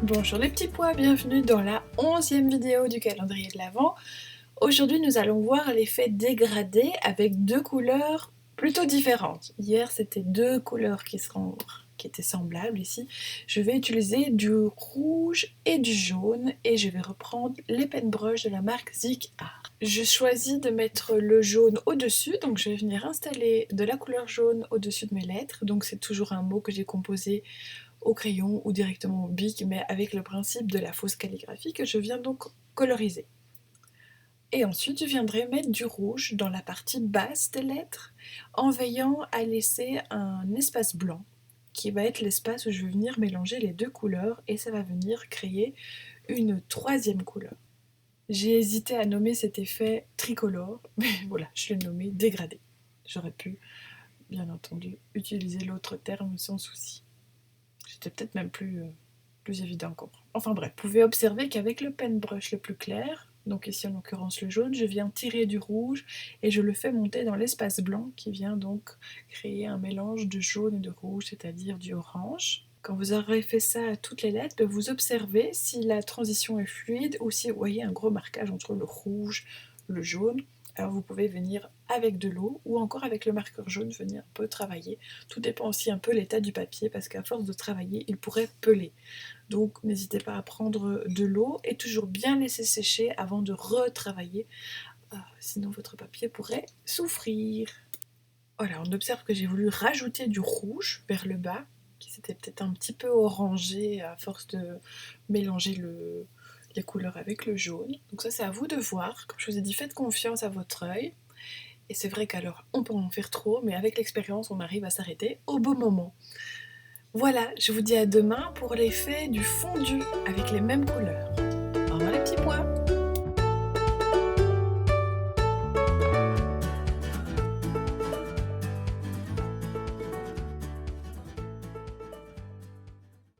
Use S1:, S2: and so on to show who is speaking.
S1: Bonjour les petits pois, bienvenue dans la 11e vidéo du calendrier de l'Avent. Aujourd'hui nous allons voir l'effet dégradé avec deux couleurs plutôt différentes. Hier c'était deux couleurs qui étaient semblables ici. Je vais utiliser du rouge et du jaune et je vais reprendre les paintbrushes de la marque Zig Art. Je choisis de mettre le jaune au-dessus, donc je vais venir installer de la couleur jaune au-dessus de mes lettres. Donc c'est toujours un mot que j'ai composé au crayon ou directement au bic, mais avec le principe de la fausse calligraphie que je viens donc coloriser. Et ensuite, je viendrai mettre du rouge dans la partie basse des lettres, en veillant à laisser un espace blanc, qui va être l'espace où je vais venir mélanger les deux couleurs, et ça va venir créer une troisième couleur. J'ai hésité à nommer cet effet tricolore, mais voilà, je l'ai nommé dégradé. J'aurais pu, bien entendu, utiliser l'autre terme sans souci. C'était peut-être même plus évident à comprendre. Enfin bref, vous pouvez observer qu'avec le paintbrush le plus clair, donc ici en l'occurrence le jaune, je viens tirer du rouge et je le fais monter dans l'espace blanc qui vient donc créer un mélange de jaune et de rouge, c'est-à-dire du orange. Quand vous aurez fait ça à toutes les lettres, vous observez si la transition est fluide ou si vous voyez un gros marquage entre le rouge, le jaune. Alors vous pouvez venir avec de l'eau ou encore avec le marqueur jaune venir un peu travailler. Tout dépend aussi un peu l'état du papier parce qu'à force de travailler, il pourrait peler. Donc n'hésitez pas à prendre de l'eau et toujours bien laisser sécher avant de retravailler. Sinon votre papier pourrait souffrir. Voilà, on observe que j'ai voulu rajouter du rouge vers le bas, qui s'était peut-être un petit peu orangé à force de mélanger les couleurs avec le jaune. Donc ça c'est à vous de voir. Comme je vous ai dit, faites confiance à votre œil. Et c'est vrai qu'alors on peut en faire trop, mais avec l'expérience on arrive à s'arrêter au bon moment. Voilà, je vous dis à demain pour l'effet du fondu avec les mêmes couleurs.